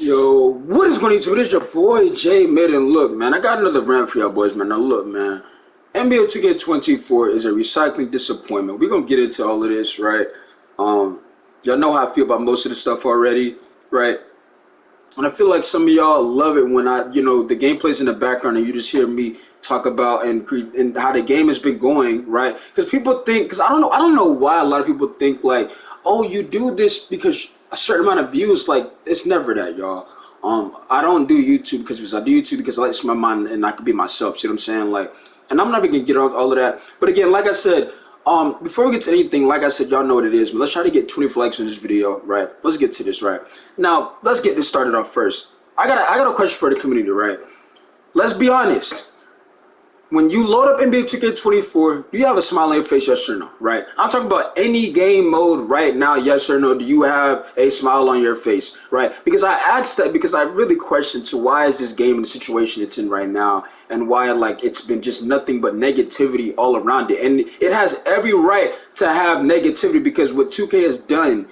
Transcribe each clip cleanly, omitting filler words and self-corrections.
Yo, what is going to? It is your boy Jay Midden. Look, man, I got another rant for y'all boys, man. Now, look, man, NBA 2K24 is a recycling disappointment. We're gonna get into all of this, right? Um, y'all know how I feel about most of the stuff already, right? And I feel like some of y'all love it when the gameplay's in the background and you just hear me talk about and how the game has been going, right? Because people think, because I don't know why a lot of people think like, oh, you do this because a certain amount of views. Like, it's never that, y'all. I don't do YouTube because I do YouTube because I like to see my mind and I can be myself. See what I'm saying? Like, and I'm never gonna get on all of that. But again, like I said, before we get to anything, like I said, y'all know what it is. But let's try to get 24 likes on this video, right? Let's get to this, right? Now, let's get this started off first. I got a question for the community, right? Let's be honest. When you load up NBA 2K24, do you have a smile on your face, yes or no, right? I'm talking about any game mode right now, yes or no, do you have a smile on your face, right? Because I asked that because I really questioned to why is this game in the situation it's in right now and why like it's been just nothing but negativity all around it. And it has every right to have negativity because what 2K has done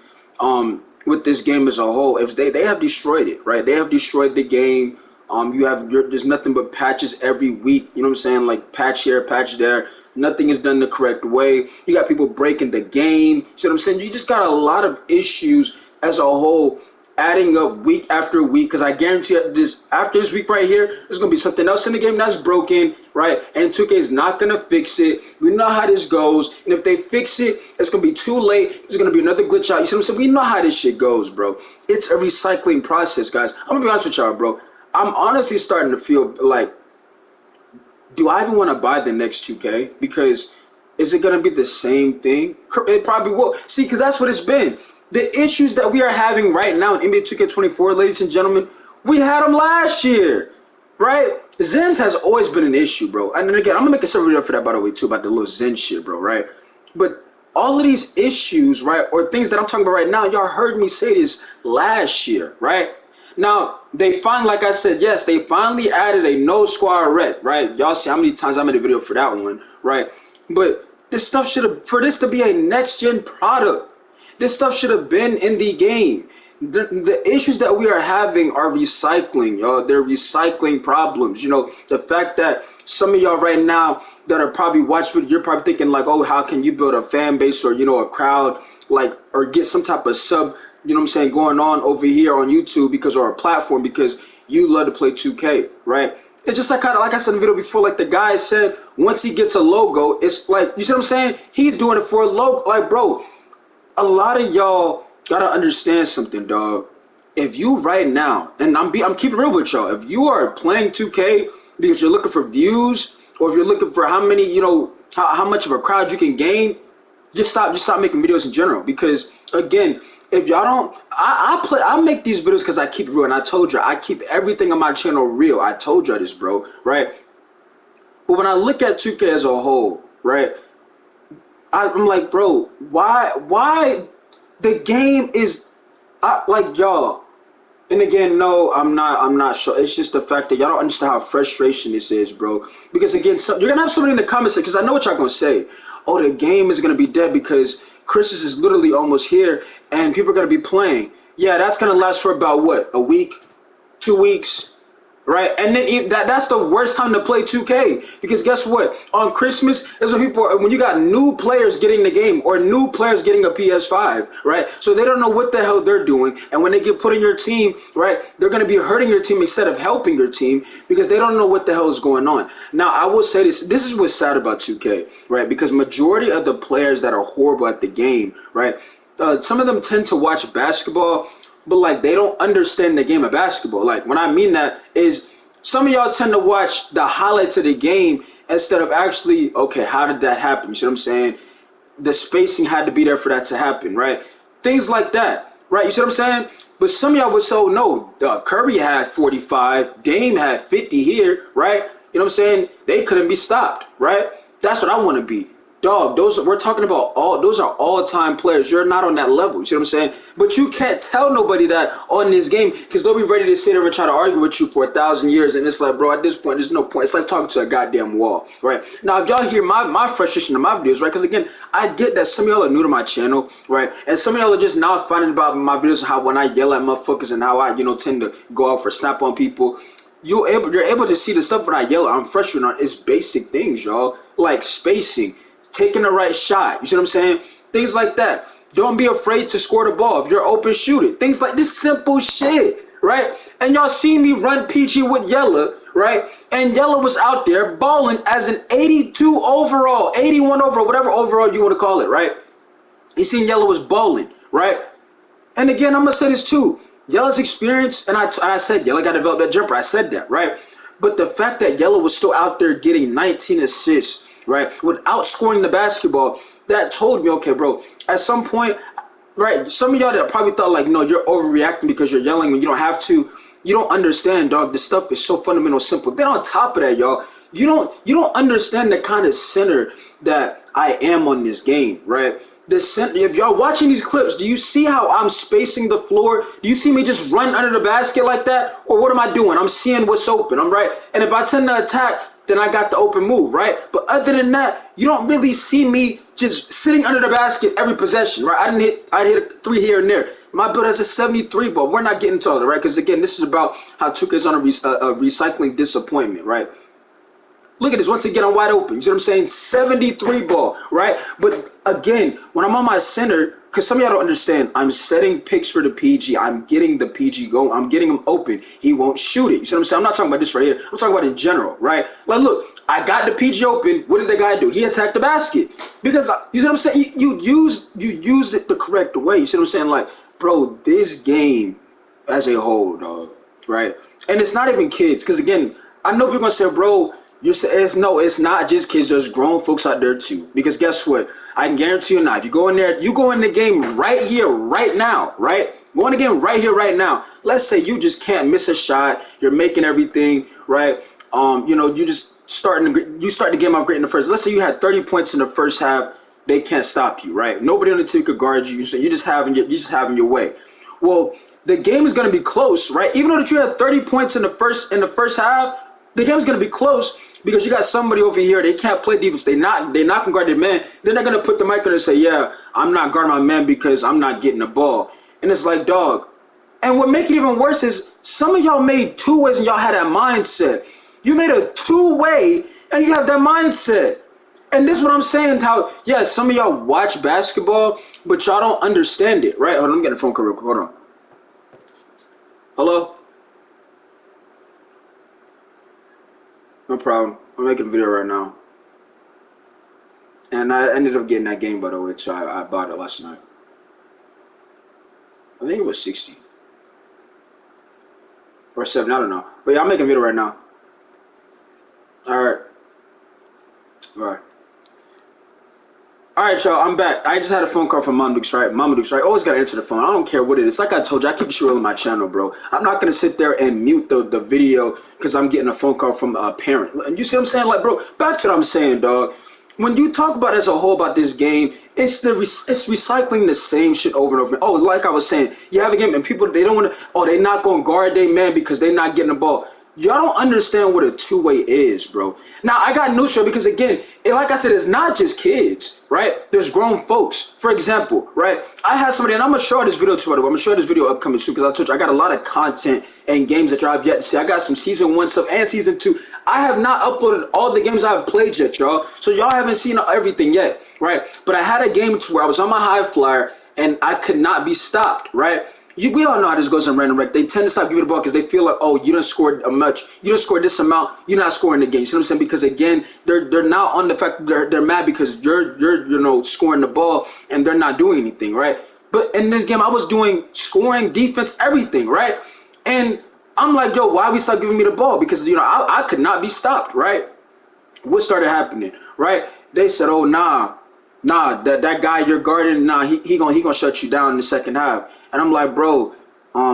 with this game as a whole, if they have destroyed it, right? They have destroyed the game. There's nothing but patches every week. You know what I'm saying? Like patch here, patch there. Nothing is done the correct way. You got people breaking the game. See what I'm saying? You just got a lot of issues as a whole, adding up week after week. Because I guarantee you, this after this week right here, there's gonna be something else in the game that's broken, right? And 2K is not gonna fix it. We know how this goes, and if they fix it, it's gonna be too late. There's gonna be another glitch out. You see what I'm saying? We know how this shit goes, bro. It's a recycling process, guys. I'm gonna be honest with y'all, bro. I'm honestly starting to feel like, do I even want to buy the next 2K? Because is it going to be the same thing? It probably will. See, because that's what it's been. The issues that we are having right now in NBA 2K24, ladies and gentlemen, we had them last year, right? Zen's has always been an issue, bro. And then again, I'm going to make a separate video for that, by the way, too, about the little Zen shit, bro, right? But all of these issues, right, or things that I'm talking about right now, y'all heard me say this last year, right? Now, they finally, like I said, yes, they finally added a no squad red, right? Y'all see how many times I made a video for that one, right? But this stuff should have, for this to be a next gen product, this stuff should have been in the game. The issues that we are having are recycling, y'all. They're recycling problems. You know, the fact that some of y'all right now that are probably watching, you're probably thinking like, oh, how can you build a fan base or, a crowd, like, or get some type of sub, you know what I'm saying, going on over here on YouTube because, or a platform because you love to play 2K, right? It's just like kind of like I said in the video before, like the guy said, once he gets a logo, it's like, you see what I'm saying? He's doing it for a logo. Like, bro, a lot of y'all gotta understand something, dog. If you right now, and I'm keeping real with y'all, if you are playing 2K because you're looking for views, or if you're looking for how many, how much of a crowd you can gain, just stop making videos in general. Because again, if y'all don't, I make these videos because I keep it real, and I told you I keep everything on my channel real. I told you this, bro, right? But when I look at 2K as a whole, right, I'm like, bro, why the game is like y'all. And again, no, I'm not sure. It's just the fact that y'all don't understand how frustration this is, bro. Because again, you're gonna have somebody in the comments because I know what y'all gonna say. Oh, the game is gonna be dead because Christmas is literally almost here and people are gonna be playing. Yeah, that's gonna last for about what, a week, 2 weeks, right? And then that's the worst time to play 2K because guess what? On Christmas is when you got new players getting the game or new players getting a PS5, right? So they don't know what the hell they're doing, and when they get put in your team, right, they're going to be hurting your team instead of helping your team because they don't know what the hell is going on. Now, I will say this. This is what's sad about 2K, right? Because majority of the players that are horrible at the game, right? Some of them tend to watch basketball, but like they don't understand the game of basketball. Like when I mean that is some of y'all tend to watch the highlights of the game instead of actually, okay, how did that happen? You see what I'm saying? The spacing had to be there for that to happen, right? Things like that, right? You see what I'm saying? But some of y'all would say, oh, no, Curry had 45, Dame had 50 here, right? You know what I'm saying? They couldn't be stopped, right? That's what I want to be. Dog, we're talking about those are all-time players. You're not on that level. You see what I'm saying? But you can't tell nobody that on this game because they'll be ready to sit there and try to argue with you for 1,000 years. And it's like, bro, at this point, there's no point. It's like talking to a goddamn wall, right? Now, if y'all hear my frustration in my videos, right? Because again, I get that some of y'all are new to my channel, right? And some of y'all are just now finding about my videos, how when I yell at motherfuckers and how I, tend to go out for snap on people. You're able to see the stuff when I yell. I'm frustrated on. It's basic things, y'all, like spacing, taking the right shot. You see what I'm saying? Things like that. Don't be afraid to score the ball. If you're open, shoot it. Things like this simple shit, right? And y'all see me run PG with Yella, right? And Yella was out there balling as an 82 overall, 81 overall, whatever overall you want to call it, right? You seen Yella was balling, right? And again, I'm gonna say this too. Yella's experience, and I said Yella got to develop that jumper. I said that, right? But the fact that Yella was still out there getting 19 assists, right, without scoring the basketball, that told me, okay, bro, at some point, right, some of y'all that probably thought like, no, you're overreacting because you're yelling when you don't have to. You don't understand, dog. This stuff is so fundamental, simple. Then on top of that, y'all, you don't understand the kind of center that I am on this game, right? The center. If y'all watching these clips, do you see how I'm spacing the floor? Do you see me just run under the basket like that, or what am I doing? I'm seeing what's open. I'm right, and if I tend to attack, then I got the open move, right? But other than that, you don't really see me just sitting under the basket every possession, right? I hit a three here and there. My build has a 73 ball. We're not getting to all that, right? Because again, this is about how 2K is on a recycling disappointment, right? Look at this. Once again, I'm wide open. You see what I'm saying? 73 ball, right? But again, when I'm on my center, because some of y'all don't understand, I'm setting picks for the PG. I'm getting the PG going. I'm getting him open. He won't shoot it. You see what I'm saying? I'm not talking about this right here. I'm talking about in general, right? Like, look, I got the PG open. What did the guy do? He attacked the basket. Because, you see what I'm saying? You used it the correct way. You see what I'm saying? Like, bro, this game as a whole, dog, right? And it's not even kids. Because, again, I know people going to say, bro, you say it's not just kids. There's grown folks out there too. Because guess what? I can guarantee you now. If you go in there, you go in the game right here, right now, right? Go in the game right here, right now. Let's say you just can't miss a shot. You're making everything right. You just you start the game off great in the first. Let's say you had 30 points in the first half. They can't stop you, right? Nobody on the team could guard you. So you're just having your way. Well, the game is going to be close, right? Even though that you had 30 points in the first half, the game's gonna be close because you got somebody over here. They can't play defense. They're not gonna guard their man. They're not gonna put the mic on and say, "Yeah, I'm not guarding my man because I'm not getting the ball." And it's like, dog. And what makes it even worse is some of y'all made two ways and y'all had that mindset. You made a two-way and you have that mindset. And this is what I'm saying. How some of y'all watch basketball, but y'all don't understand it, right? Hold on, I'm getting a phone call real quick. Hold on. Hello. No problem. I'm making a video right now. And I ended up getting that game, by the way, so I bought it last night. I think it was 60. Or 7, I don't know. But yeah, I'm making a video right now. Alright. Alright. Alright, y'all, I'm back. I just had a phone call from Mom Dukes, right? Mama Dukes, right? Always gotta answer the phone. I don't care what it is. Like I told you, I keep it real on my channel, bro. I'm not gonna sit there and mute the video because I'm getting a phone call from a parent. And you see what I'm saying? Like, bro, back to what I'm saying, dog. When you talk about as a whole about this game, it's recycling the same shit over and over. Oh, like I was saying, you have a game and people, they don't want to, they're not going to guard their man because they're not getting the ball. Y'all don't understand what a two-way is, bro. Now, I got news for you because, again, like I said, it's not just kids, right? There's grown folks. For example, right? I had somebody, and I'm going to show this video too, by the way. I'm going to show this video upcoming soon because I told you I got a lot of content and games that y'all have yet to see. I got some Season 1 stuff and Season 2. I have not uploaded all the games I've played yet, y'all. So y'all haven't seen everything yet, right? But I had a game where I was on my high flyer, and I could not be stopped, right? We all know how this goes in random rec. They tend to stop giving the ball because they feel like, oh, you didn't score much. You didn't score this amount. You're not scoring the game. You know what I'm saying? Because again, they're now on the fact they're mad because you're scoring the ball and they're not doing anything, right? But in this game, I was doing scoring, defense, everything, right? And I'm like, yo, why we stop giving me the ball? Because I could not be stopped, right? What started happening, right? They said, oh, that guy you're guarding, he gonna shut you down in the second half. And I'm like, bro,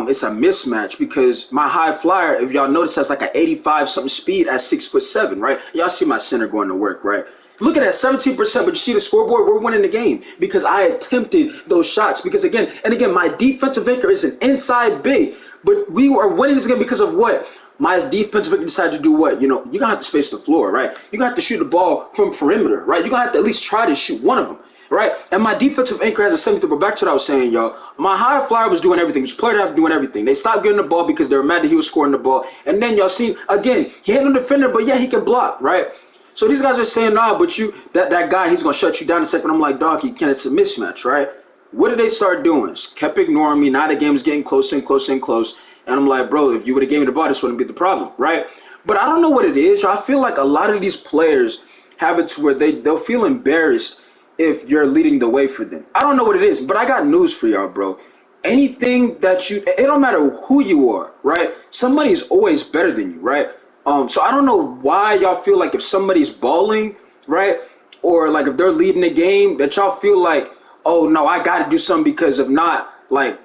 it's a mismatch because my high flyer, if y'all notice, has like an 85 something speed at 6'7", right? Y'all see my center going to work, right? Look at that, 17%, but you see the scoreboard, we're winning the game because I attempted those shots. Because again, my defensive anchor is an inside big, but we are winning this game because of what? My defensive anchor decided to do what? You're gonna have to space the floor, right? You're gonna have to shoot the ball from perimeter, right? You're gonna have to at least try to shoot one of them, right? And my defensive anchor has a 73, but back to what I was saying, y'all. My high flyer was doing everything. His player was doing everything. They stopped getting the ball because they were mad that he was scoring the ball. And then y'all seen, again, he ain't no defender, but yeah, he can block, right? So these guys are saying, nah, but that guy, he's gonna shut you down in a second. I'm like, dog, he can't. It's a mismatch, right? What did they start doing? Just kept ignoring me. Now the game's getting closer and closer and close. And I'm like, bro, if you would have gave me the ball, this wouldn't be the problem, right? But I don't know what it is. I feel like a lot of these players have it to where they'll feel embarrassed if you're leading the way for them. I don't know what it is, but I got news for y'all, bro. Anything that it don't matter who you are, right? Somebody's always better than you, right? So I don't know why y'all feel like if somebody's balling, right, or like if they're leading the game, that y'all feel like, oh no, I got to do something because if not, like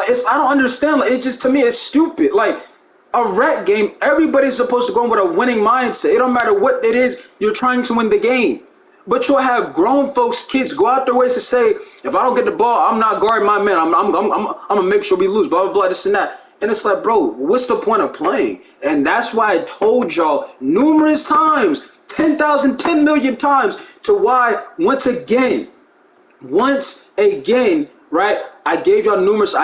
it's I don't understand. Like, it just to me it's stupid. Like a rec game, everybody's supposed to go in with a winning mindset. It don't matter what it is, you're trying to win the game. But you'll have grown folks, kids go out their ways to say, if I don't get the ball, I'm not guarding my man. I'm gonna make sure we lose. Blah blah blah. This and that. And it's like, bro, what's the point of playing? And that's why I told y'all numerous times, 10,000, 10 million times, to why once again, right? I gave y'all numerous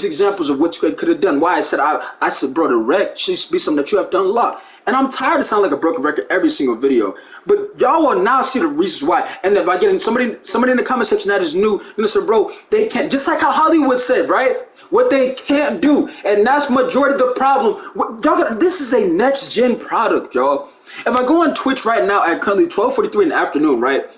examples of what you could have done. Why I said, bro, the rec should be something that you have to unlock. And I'm tired of sounding like a broken record every single video. But y'all will now see the reasons why. And if I get in somebody in the comment section that is new, and say, bro, they can't, just like how Hollywood said, right? What they can't do. And that's majority of the problem. This is a next gen product, y'all. If I go on Twitch right now at currently 12:43 in the afternoon, right?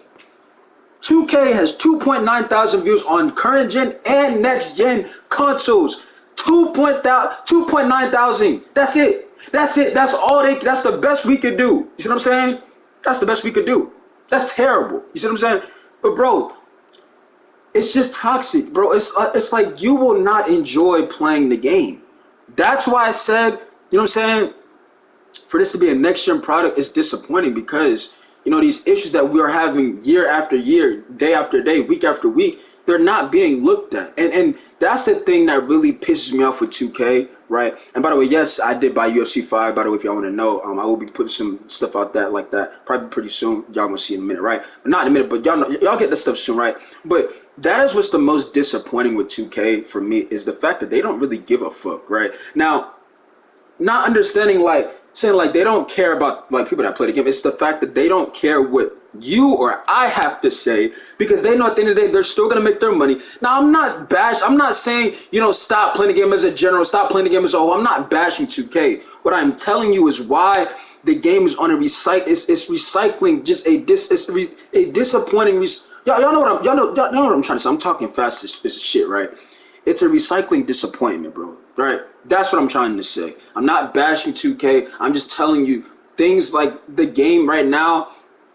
2K has 2.9 thousand views on current gen and next gen consoles. 2.9 thousand. That's it. That's all that's the best we could do. You see what I'm saying? That's the best we could do. That's terrible. You see what I'm saying? But bro, it's just toxic, bro. It's like you will not enjoy playing the game. That's why I said, you know what I'm saying? For this to be a next gen product is disappointing because these issues that we are having year after year, day after day, week after week, they're not being looked at. And that's the thing that really pisses me off with 2K, right? And by the way, yes, I did buy UFC 5. By the way, if y'all want to know, I will be putting some stuff out that like that probably pretty soon. Y'all gonna see in a minute, right? Not in a minute, but y'all get this stuff soon, right? But that is what's the most disappointing with 2K for me is the fact that they don't really give a fuck, right? Now, not understanding saying they don't care about people that play the game. It's the fact that they don't care what you or I have to say because they know at the end of the day they're still gonna make their money. Now I'm not saying stop playing the game as a general, stop playing the game as a whole. I'm not bashing 2K. What I'm telling you is why the game is on a recycle. It's recycling just a disappointing. Y'all know what I'm trying to say. I'm talking fast as shit, right? It's a recycling disappointment, bro. Right? That's what I'm trying to say. I'm not bashing 2K. I'm just telling you things like the game right now,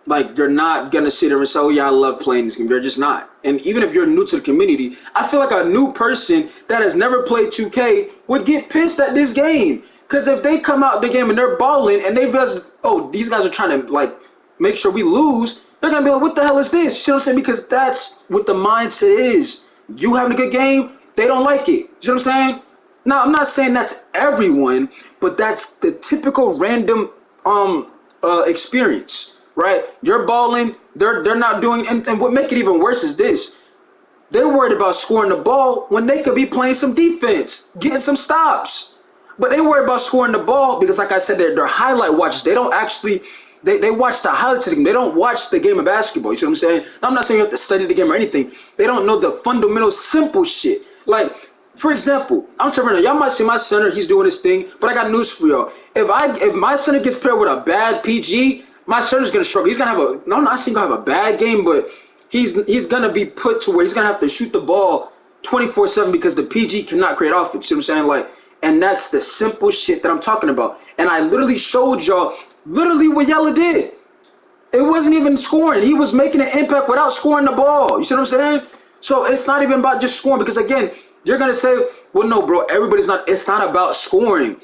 you're not going to sit there and say, oh, yeah, I love playing this game. You're just not. And even if you're new to the community, I feel like a new person that has never played 2K would get pissed at this game. Because if they come out the game and they're balling and they realize, oh, these guys are trying to, make sure we lose, they're going to be like, what the hell is this? You see what I'm saying? Because that's what the mindset is. You having a good game, they don't like it. You see what I'm saying? Now, I'm not saying that's everyone, but that's the typical random experience, right? You're balling, they're not doing, and what make it even worse is this. They're worried about scoring the ball when they could be playing some defense, getting some stops. But they worry about scoring the ball because, like I said, they're highlight watchers. They don't actually, they watch the highlights of the game. They don't watch the game of basketball. You see what I'm saying? I'm not saying you have to study the game or anything. They don't know the fundamental, simple shit. For example, I'm telling you, y'all might see my center, he's doing his thing, but I got news for y'all. If my center gets paired with a bad PG, my center's gonna struggle. He's gonna have I'm not saying he's gonna have a bad game, but he's gonna be put to where he's gonna have to shoot the ball 24/7 because the PG cannot create offense. See what I'm saying? And that's the simple shit that I'm talking about. And I literally showed y'all what Yella did. It wasn't even scoring. He was making an impact without scoring the ball. You see what I'm saying? So it's not even about just scoring because, again, you're going to say, well, no, bro, it's not about scoring.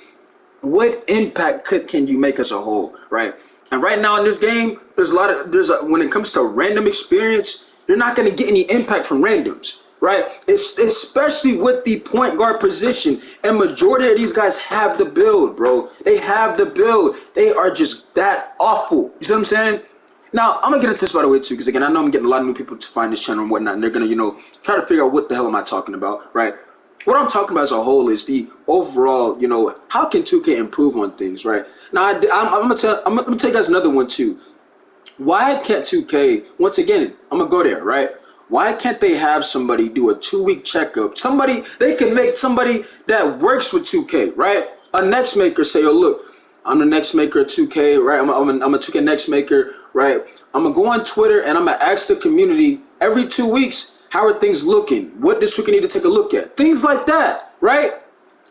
What impact can you make as a whole, right? And right now in this game, when it comes to random experience, you're not going to get any impact from randoms, right? It's especially with the point guard position, and majority of these guys have the build, bro. They have the build. They are just that awful. You see what I'm saying? Now I'm gonna get into this by the way too, because again, I know I'm getting a lot of new people to find this channel and whatnot, and they're gonna, try to figure out what the hell am I talking about, right? What I'm talking about as a whole is the overall, how can 2K improve on things, right? Now, I'm gonna tell you guys another one too. Why can't 2K, once again, I'm gonna go there, right? Why can't they have somebody do a 2 week checkup? They can make somebody that works with 2K, right? A next maker say, oh, look, I'm the next maker of 2K, right? I'm a 2K next maker, right? I'm gonna go on Twitter and I'm gonna ask the community every 2 weeks, how are things looking? What this week we need to take a look at? Things like that, right?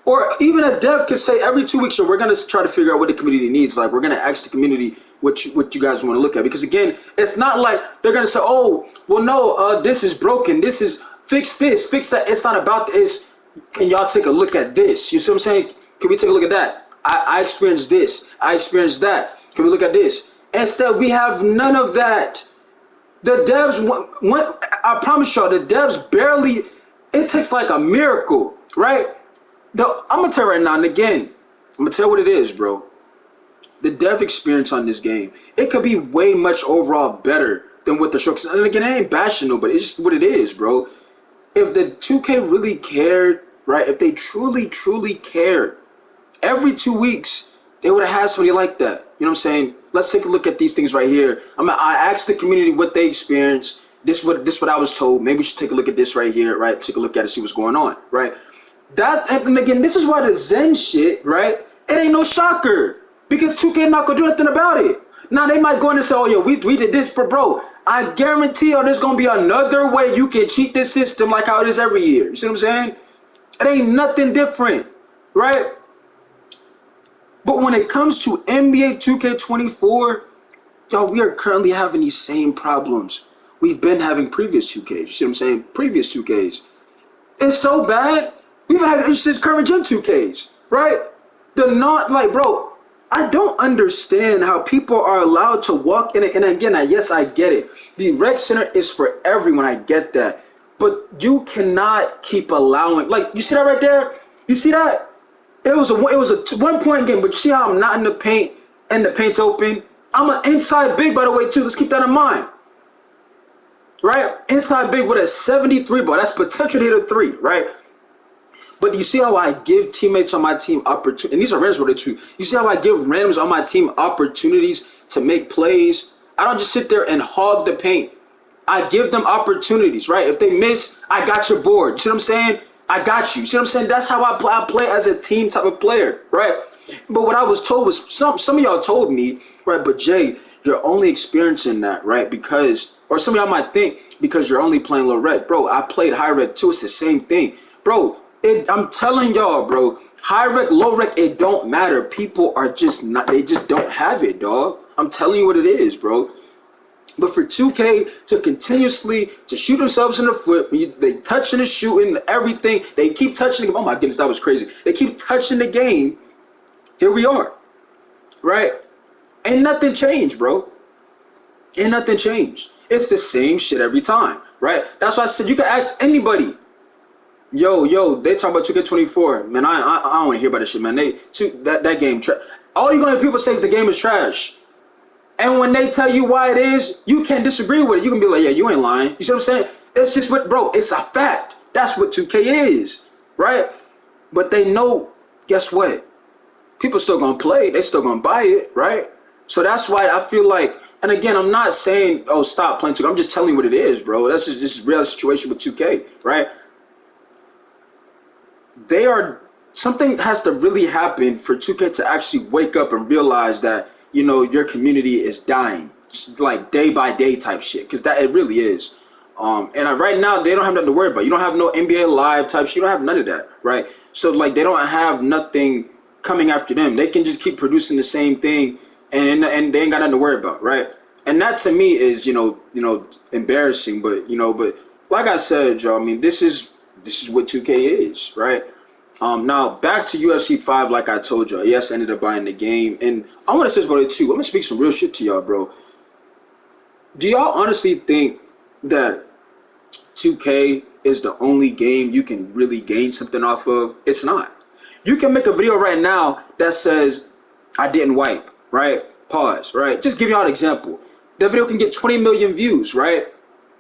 Or even a dev could say every 2 weeks, so we're gonna try to figure out what the community needs. Like we're gonna ask the community what you guys want to look at. Because again, it's not like they're gonna say, oh, well, no, this is broken. This, fix that. It's not about this. Can y'all take a look at this? You see what I'm saying? Can we take a look at that? I experienced this. I experienced that. Can we look at this? Instead, we have none of that. The devs, I promise y'all, the devs barely. It takes like a miracle, right? No, I'm gonna tell you right now, and again, I'm gonna tell you what it is, bro. The dev experience on this game, it could be way much overall better than what the show. And again, I ain't bashing nobody. It's just what it is, bro. If the 2K really cared, right? If they truly, truly cared, every 2 weeks they would have had somebody like that. You know what I'm saying? Let's take a look at these things right here. I asked the community what they experienced. This what I was told. Maybe we should take a look at this right here, right? Take a look at it, see what's going on, right? That and again, this is why the Zen shit, right? It ain't no shocker because 2K not gonna do nothing about it. Now they might go in and say, "Oh yeah, we did this," but bro, I guarantee you, there's gonna be another way you can cheat this system like how it is every year. You see what I'm saying? It ain't nothing different, right? But when it comes to NBA 2K24, yo, we are currently having these same problems we've been having previous 2Ks. You see what I'm saying? Previous 2Ks. It's so bad. We've been having issues since current gen 2Ks, right? The not like, bro, I don't understand how people are allowed to walk in it. And again, yes, I get it. The rec center is for everyone. I get that. But you cannot keep allowing, like, you see that right there? You see that? It was a 1 point game, but you see how I'm not in the paint and the paint's open? I'm an inside big, by the way, too. Let's keep that in mind. Right? Inside big with a 73 ball. That's potential to hit a three, right? But you see how I give teammates on my team opportunities, and these are randoms, but too. You see how I give randoms on my team opportunities to make plays? I don't just sit there and hog the paint. I give them opportunities, right? If they miss, I got your board. You see what I'm saying? I got you. You see what I'm saying? That's how I play as a team type of player, right? But what I was told was some of y'all told me, right? But Jay, you're only experiencing that, right? Because, or some of y'all might think because you're only playing low red, bro. I played high red too. It's the same thing, bro. I'm telling y'all, bro. High rec, low rec, it don't matter. People are just not. They just don't have it, dog. I'm telling you what it is, bro. But for 2K to continuously to shoot themselves in the foot, they touching and shooting everything, they keep touching. Oh my goodness, that was crazy. They keep touching the game. Here we are, right? Ain't nothing changed, bro. Ain't nothing changed. It's the same shit every time, right? That's why I said you can ask anybody. Yo, they talk about 2K24, man. I don't want to hear about this shit, man. That game. All you're gonna people say is the game is trash. And when they tell you why it is, you can't disagree with it. You can be like, yeah, you ain't lying. You see what I'm saying? It's just what, bro, it's a fact. That's what 2K is, right? But they know, guess what? People still gonna play. They still gonna buy it, right? So that's why I feel like, and again, I'm not saying, oh, stop playing 2K. I'm just telling you what it is, bro. That's just this real situation with 2K, right? Something has to really happen for 2K to actually wake up and realize that, your community is dying, like day by day type shit, because that it really is. And right now they don't have nothing to worry about. You don't have no NBA Live type shit. You don't have none of that, right? So like they don't have nothing coming after them. They can just keep producing the same thing, and they ain't got nothing to worry about, right? And that to me is embarrassing. But like I said, Joe, I mean this is what 2K is, right? Now back to UFC 5, like I told you. Yes, I ended up buying the game, and I want to say about it too. I'm gonna speak some real shit to y'all, bro. Do y'all honestly think that 2K is the only game you can really gain something off of? It's not. You can make a video right now that says, I didn't wipe, right? Pause, right? Just give y'all an example. That video can get 20 million views, right?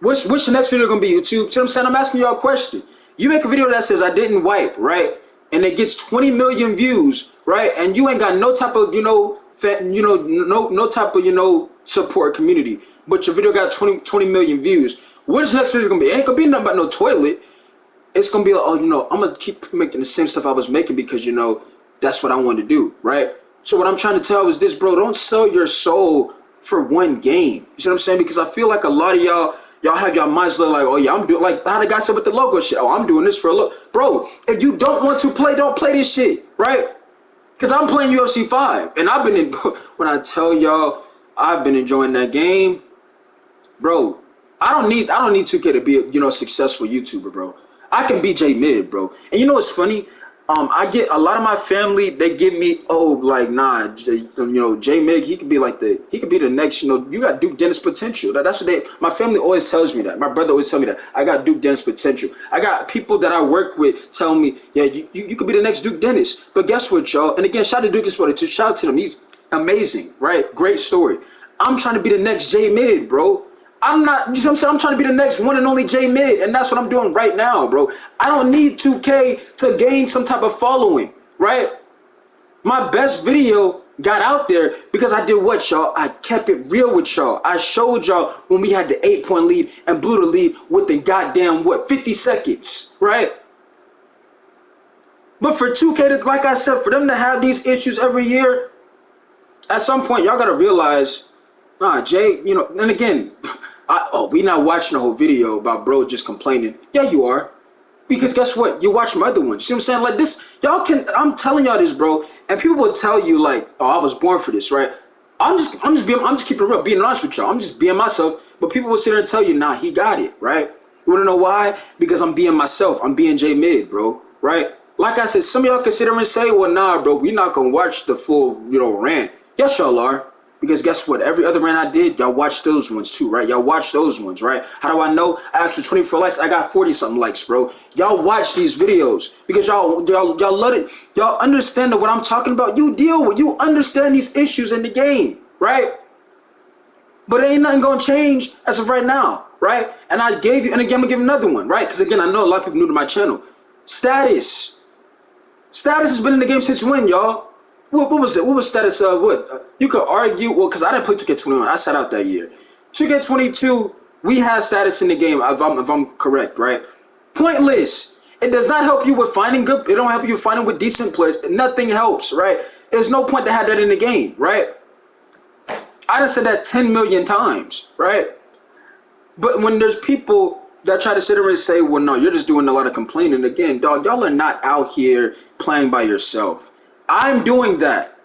Which next video gonna be, YouTube? See what I'm saying? I'm asking y'all a question. You make a video that says I didn't wipe, right? And it gets 20 million views, right? And you ain't got no type of, no type of, support community. But your video got 20 million views. Which next video gonna be? It ain't gonna be nothing about no toilet. It's gonna be like, oh, I'm gonna keep making the same stuff I was making because that's what I want to do, right? So what I'm trying to tell is this, bro. Don't sell your soul for one game. You see what I'm saying? Because I feel like a lot of y'all have your minds like, oh yeah, I'm doing like how the guy said with the logo shit. Oh, I'm doing this for a look, bro. If you don't want to play, don't play this shit, right? Because I'm playing UFC 5, and I've been in. When I tell y'all, I've been enjoying that game, bro. I don't need 2K to be a successful YouTuber, bro. I can be J Mid, bro. And you know what's funny? I get a lot of my family. They give me, oh, like nah, J Mig. He could be the next. You got Duke Dennis potential. That's what My family always tells me that. My brother always tells me that. I got Duke Dennis potential. I got people that I work with tell me, yeah, you could be the next Duke Dennis. But guess what, y'all? And again, shout out to Duke too. Shout out to him. He's amazing, right? Great story. I'm trying to be the next J Mid, bro. I'm not, you know what I'm saying? I'm trying to be the next one and only J Mid, and that's what I'm doing right now, bro. I don't need 2K to gain some type of following, right? My best video got out there because I did what, y'all? I kept it real with y'all. I showed y'all when we had the 8-point lead and blew the lead within goddamn, 50 seconds, right? But for 2K, like I said, for them to have these issues every year, at some point, y'all got to realize, nah, Jay, and again, we not watching the whole video about bro just complaining. Yeah, you are. Because guess what? You watch my other ones. See what I'm saying? Like this, I'm telling y'all this, bro. And people will tell you like, oh, I was born for this, right? I'm just keeping it real, being honest with y'all. I'm just being myself. But people will sit there and tell you, nah, he got it, right? You wanna know why? Because I'm being myself. I'm being J Mid, bro, right? Like I said, some of y'all consider and say, well, nah, bro, we not gonna watch the full, rant. Yes, y'all are. Because guess what? Every other rant I did, y'all watch those ones too, right? Y'all watch those ones, right? How do I know? I asked for 24 likes. I got 40 something likes, bro. Y'all watch these videos because y'all love it. Y'all understand what I'm talking about. You understand these issues in the game, right? But ain't nothing gonna change as of right now, right? And I gave you, and again, I'm gonna give another one, right? Because again, I know a lot of people new to my channel. Status. Status has been in the game since when, y'all? What was it? What was status? You could argue. Well, because I didn't play 2K21. I sat out that year. 2K22, we had status in the game. If I'm correct, right? Pointless. It does not help you with finding good. It don't help you finding with decent players. Nothing helps, right? There's no point to have that in the game, right? I done said that 10 million times, right? But when there's people that try to sit there and say, well, no, you're just doing a lot of complaining. Again, dog, y'all are not out here playing by yourself. I'm doing that.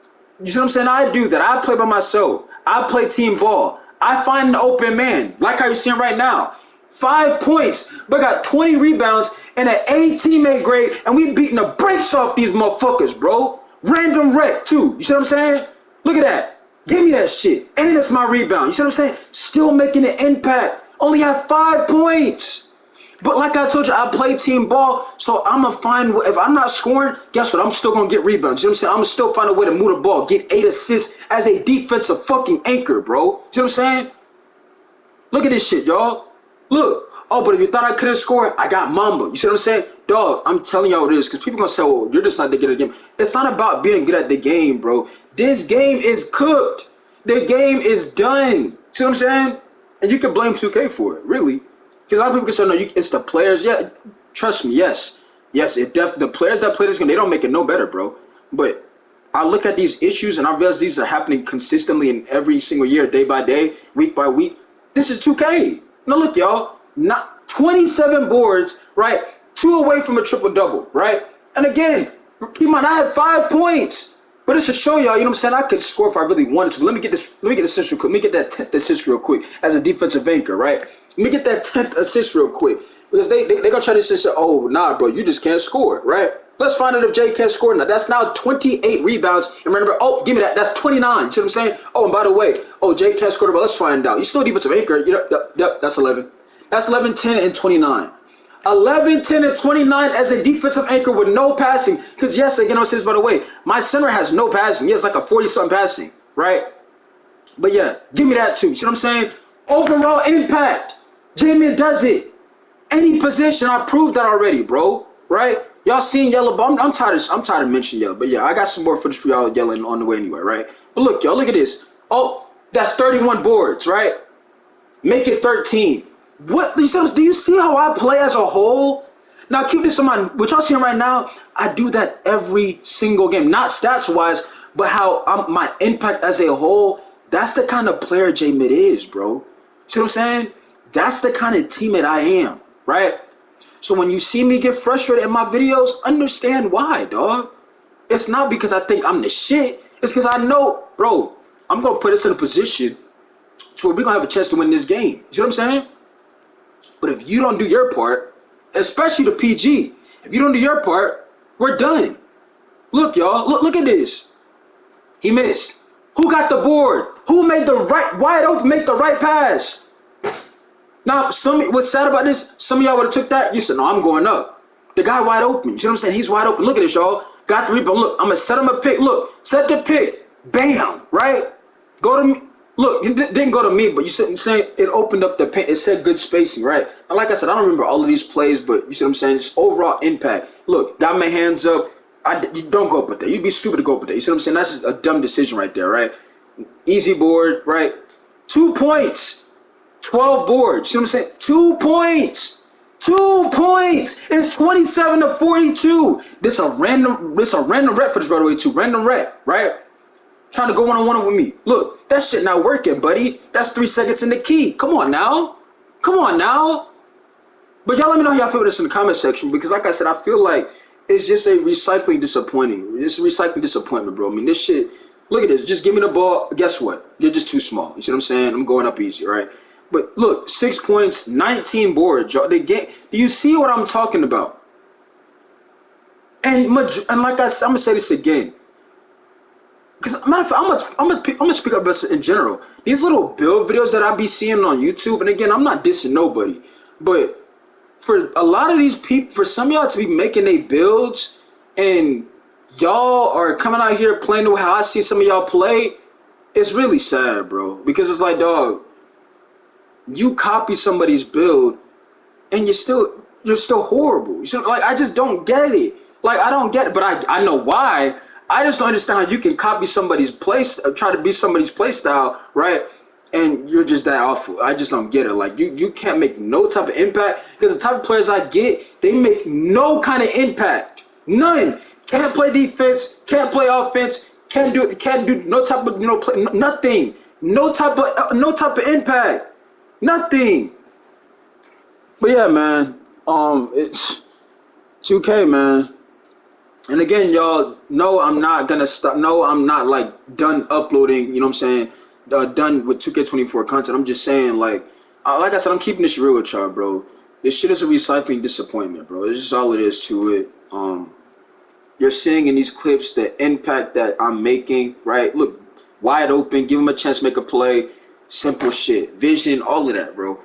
You see what I'm saying? I do that. I play by myself. I play team ball. I find an open man, like how you're seeing right now. 5 points, but got 20 rebounds and an A teammate grade, and we beating the brakes off these motherfuckers, bro. Random wreck, too. You see what I'm saying? Look at that. Give me that shit. And it's my rebound. You see what I'm saying? Still making an impact. Only have 5 points. But like I told you, I play team ball, so I'm going to find, if I'm not scoring, guess what? I'm still going to get rebounds. You know what I'm saying? I'm going to still find a way to move the ball, get 8 assists as a defensive fucking anchor, bro. You know what I'm saying? Look at this shit, y'all. Look. Oh, but if you thought I couldn't score, I got Mamba. You see what I'm saying? Dog, I'm telling y'all what it is, because people going to say, oh, you're just not that good at the game. It's not about being good at the game, bro. This game is cooked. The game is done. See what I'm saying? And you can blame 2K for it, really. Because a lot of people can say, no, it's the players. Yeah, trust me, yes. Yes, the players that play this game, they don't make it no better, bro. But I look at these issues and I realize these are happening consistently in every single year, day by day, week by week. This is 2K. Now look, y'all, not 27 boards, right? 2 away from a triple-double, right? And again, keep in mind, I had 5 points. But it's to show y'all, you know what I'm saying? I could score if I really wanted to. Let me get this. Let me get assist real quick. Let me get that 10th assist real quick as a defensive anchor, right? Let me get that 10th assist real quick because they gonna try to say, oh nah, bro, you just can't score, right? Let's find out if Jay can't score now. That's now 28 rebounds. And remember, oh, give me that. That's 29. See what I'm saying? Oh, and by the way, oh, Jay can't score, but let's find out. You still a defensive anchor. Yep, that's 11. That's 11, 10, and 29. 11, 10, and 29 as a defensive anchor with no passing. Because, yes, again, I was saying, by the way, my center has no passing. He has like a 40-something passing, right? But, yeah, give me that too. See what I'm saying? Overall impact. J-Man does it. Any position, I proved that already, bro, right? Y'all seen yellow ball? I'm tired of mentioning yellow. But, yeah, I got some more footage for y'all yelling on the way anyway, right? But, look, y'all, look at this. Oh, that's 31 boards, right? Make it 13. What do you see how I play as a whole? Now keep this in mind. What y'all seeing right now, I do that every single game. Not stats wise, but how my impact as a whole. That's the kind of player J-Mid is, bro. See what I'm saying? That's the kind of teammate I am, right? So when you see me get frustrated in my videos, understand why, dog. It's not because I think I'm the shit. It's because I know, bro, I'm going to put us in a position to where we're going to have a chance to win this game. You see what I'm saying? But if you don't do your part, especially the PG, if you don't do your part, we're done. Look, y'all, look at this. He missed. Who got the board? Who made the right, wide open, make the right pass? Now, what's sad about this, some of y'all would have took that. You said, no, I'm going up. The guy wide open. You see what I'm saying? He's wide open. Look at this, y'all. Got the rebound. Look, I'm going to set him a pick. Look, set the pick. Bam, right? Go to me. Look, it didn't go to me, but you saying it opened up the paint. It said good spacing, right? And like I said, I don't remember all of these plays, but you see what I'm saying? Just overall impact. Look, got my hands up. You don't go up with that. You'd be stupid to go up with that. You see what I'm saying? That's just a dumb decision right there, right? Easy board, right? 2 points. 12 boards. See what I'm saying? 2 points. 2 points. It's 27 to 42. This a random rep for this, by the way, too. Random rep, right? Trying to go one-on-one with me. Look, that shit not working, buddy. That's 3 seconds in the key. Come on now. Come on now. But y'all let me know how y'all feel this in the comment section, because like I said, I feel like it's just a recycling disappointing. It's a recycling disappointment, bro. I mean, this shit, look at this. Just give me the ball. Guess what? You're just too small. You see what I'm saying? I'm going up easy, right? But look, 6 points, 19 boards. Y'all, do you see what I'm talking about? And like I said, I'm going to say this again. Because matter of fact, I'm gonna speak up in general. These little build videos that I be seeing on YouTube, and again, I'm not dissing nobody, but for a lot of these people, for some of y'all to be making their builds, and y'all are coming out here playing the way how I see some of y'all play, it's really sad, bro. Because it's like, dog, you copy somebody's build, and you're still horrible. Like, I just don't get it. Like, I don't get it, but I know why. I just don't understand how you can copy somebody's try to be somebody's play style, right? And you're just that awful. I just don't get it. Like, you can't make no type of impact, because the type of players I get, they make no kind of impact. None. Can't play defense, can't play offense, can't do no type of play, nothing. No type of impact. Nothing. But yeah, man. It's 2K, man. And again, y'all, no, I'm not gonna stop. No, I'm not like done uploading. You know what I'm saying? Done with 2K24 content. I'm just saying, like I said, I'm keeping this real with y'all, bro. This shit is a recycling disappointment, bro. It's just all it is to it. You're seeing in these clips the impact that I'm making, right? Look, wide open, give him a chance to make a play. Simple shit, vision, all of that, bro.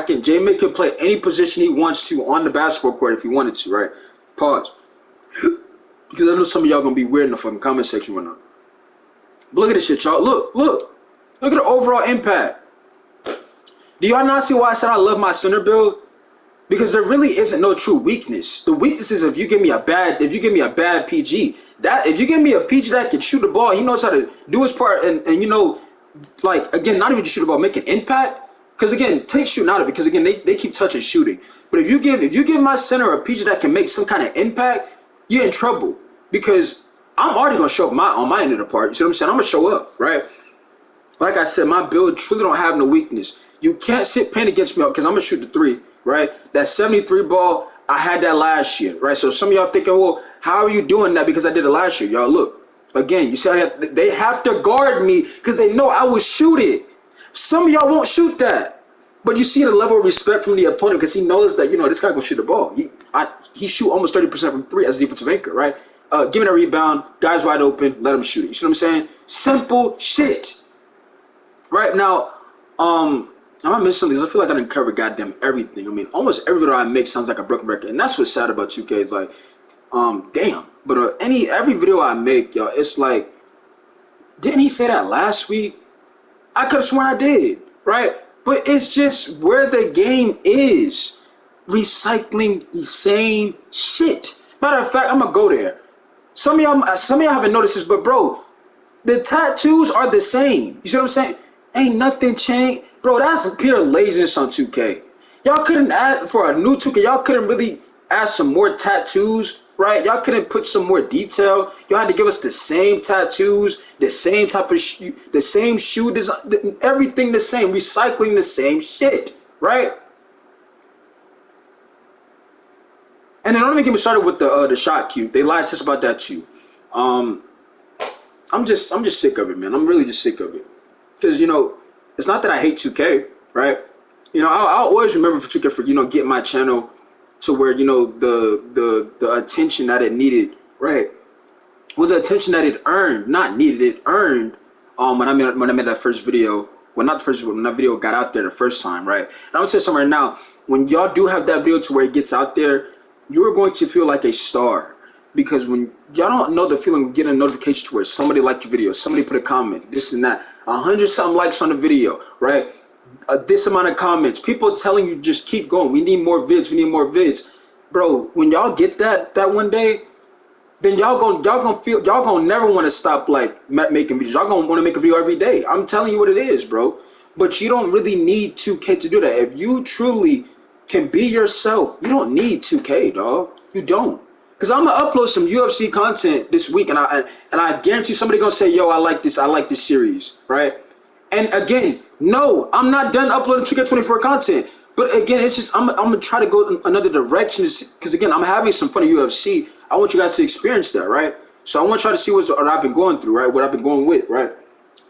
J-May can play any position he wants to on the basketball court if he wanted to, right? Pause. Because I know some of y'all gonna be weird in the fucking comment section right now. But look at this shit, y'all. Look at the overall impact. Do y'all not see why I said I love my center build? Because there really isn't no true weakness. The weakness is if you give me a bad PG. If you give me a PG that can shoot the ball, he knows how to do his part, and you know, like, again, not even just shoot the ball, make an impact. Because again, take shooting out of it, because again, they keep touching shooting. But if you give my center a PG that can make some kind of impact, you're in trouble. Because I'm already gonna show up on my end of the part. You see what I'm saying? I'm gonna show up, right? Like I said, my build truly don't have no weakness. You can't sit pin against me because I'm gonna shoot the 3, right? That 73 ball, I had that last year, right? So some of y'all thinking, well, how are you doing that? Because I did it last year, y'all. Look, Again, you see, they have to guard me because they know I will shoot it. Some of y'all won't shoot that. But you see the level of respect from the opponent because he knows that, this guy gonna shoot the ball. He shoot almost 30% from three as a defensive anchor, right? Give me a rebound, guys wide open, let him shoot it. You see what I'm saying? Simple shit. Right now, I'm not missing these. I feel like I didn't cover goddamn everything. I mean, almost every video I make sounds like a broken record, and that's what's sad about 2K. Is like, damn. But every video I make, yo, it's like, didn't he say that last week? I could have sworn I did, right? But it's just where the game is. Recycling the same shit. Matter of fact, I'm gonna go there. Some of y'all haven't noticed this, but bro, the tattoos are the same. You see what I'm saying? Ain't nothing changed. Bro, that's pure laziness on 2K. Y'all couldn't add, for a new 2K, y'all couldn't really add some more tattoos, right? Y'all couldn't put some more detail. Y'all had to give us the same tattoos, the same type of shoe, the same shoe design, everything the same, recycling the same shit, right? And then don't even get me started with the shot cue. They lied to us about that too. Um, I'm just sick of it, man. I'm really just sick of it. Because, it's not that I hate 2K, right? I'll always remember for 2K for, getting my channel to where, the attention that it needed, right? Well, the attention that it earned, not needed, it earned when I made that first video. Well, not the first when that video got out there the first time, right? And I'm gonna tell you something right now. When y'all do have that video to where it gets out there, you're going to feel like a star. Because when y'all don't know the feeling of getting a notification to where somebody liked your video, somebody put a comment, this and that, 100-something likes on the video, right? This amount of comments, people telling you just keep going. We need more vids. We need more vids, bro. When y'all get that one day, then y'all gonna never want to stop like making videos. Y'all gonna want to make a video every day. I'm telling you what it is, bro. But you don't really need 2K to do that. If you truly can be yourself, you don't need 2K, dog. You don't. Cause I'm gonna upload some UFC content this week, and I guarantee somebody gonna say, "Yo, I like this. I like this series," right? And again, no, I'm not done uploading 2K24 content. But again, it's just I'm gonna try to go in another direction because again, I'm having some fun at UFC. I want you guys to experience that, right? So I want to try to see what I've been going through, right? What I've been going with, right?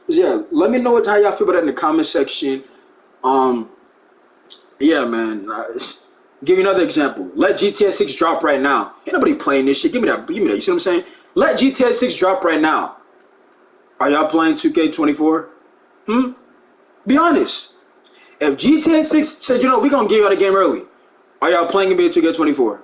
Yeah, let me know how y'all feel about that in the comment section. Um, yeah, man. Give me another example. Let GTA 6 drop right now. Ain't nobody playing this shit. Give me that. Give me that. You see what I'm saying? Let GTA 6 drop right now. Are y'all playing 2K24? Be honest. If GTA 6 said, we gonna give y'all the game early, are y'all playing NBA 2K24?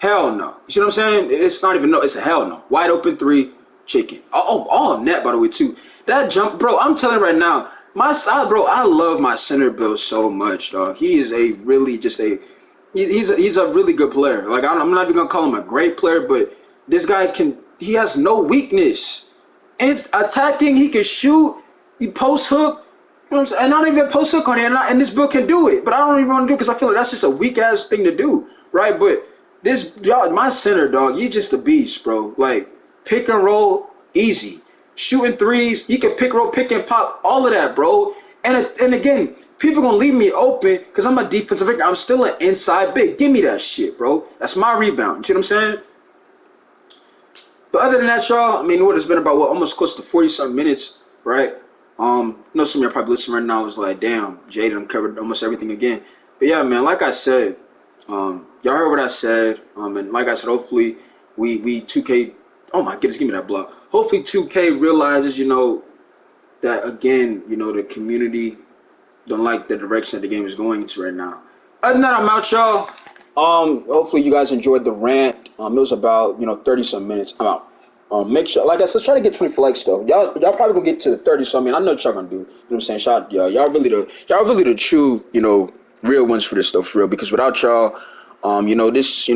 Hell no. You see what I'm saying? It's not even no. It's a hell no. Wide open three, chicken. All net, by the way, too. That jump, bro, I'm telling you right now, my side, bro, I love my center build so much, dog. He is a really he's a really good player. Like, I'm not even going to call him a great player, but this guy he has no weakness. And it's attacking, he can shoot, he post hook, and not even post hook on it, and this build can do it. But I don't even want to do it because I feel like that's just a weak ass thing to do, right? But this y'all, my center dog, he just a beast, bro. Like pick and roll, easy. Shooting threes, he can pick, roll, pick and pop, all of that, bro. And again, people gonna leave me open because I'm a defensive victor. I'm still an inside big. Give me that shit, bro. That's my rebound. You see what I'm saying? But other than that, y'all, I mean, it's been about almost close to 40-something minutes, right? Some of y'all probably listening right now was like, damn, Jay done covered almost everything again. But yeah, man, like I said, y'all heard what I said. And like I said, hopefully we 2K. Oh my goodness, give me that block. Hopefully 2K realizes, that again, the community don't like the direction that the game is going into right now. Other than that, I'm out, y'all. Hopefully you guys enjoyed the rant. It was about 30-some minutes. I'm out. Make sure, like I said, try to get 24 likes though. Y'all probably gonna get to the 30. So I mean, I know what y'all gonna do. You know what I'm saying? Shout y'all. Y'all really the true, real ones for this stuff for real. Because without y'all, this,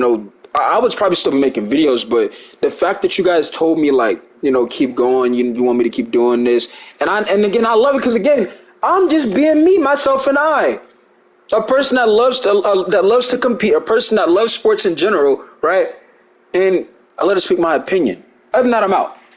I was probably still making videos, but the fact that you guys told me like, keep going, you want me to keep doing this, and again, I love it because again, I'm just being me, myself, and I. A person that loves to compete, a person that loves sports in general, right? And I let it speak my opinion. Other than that, I'm out.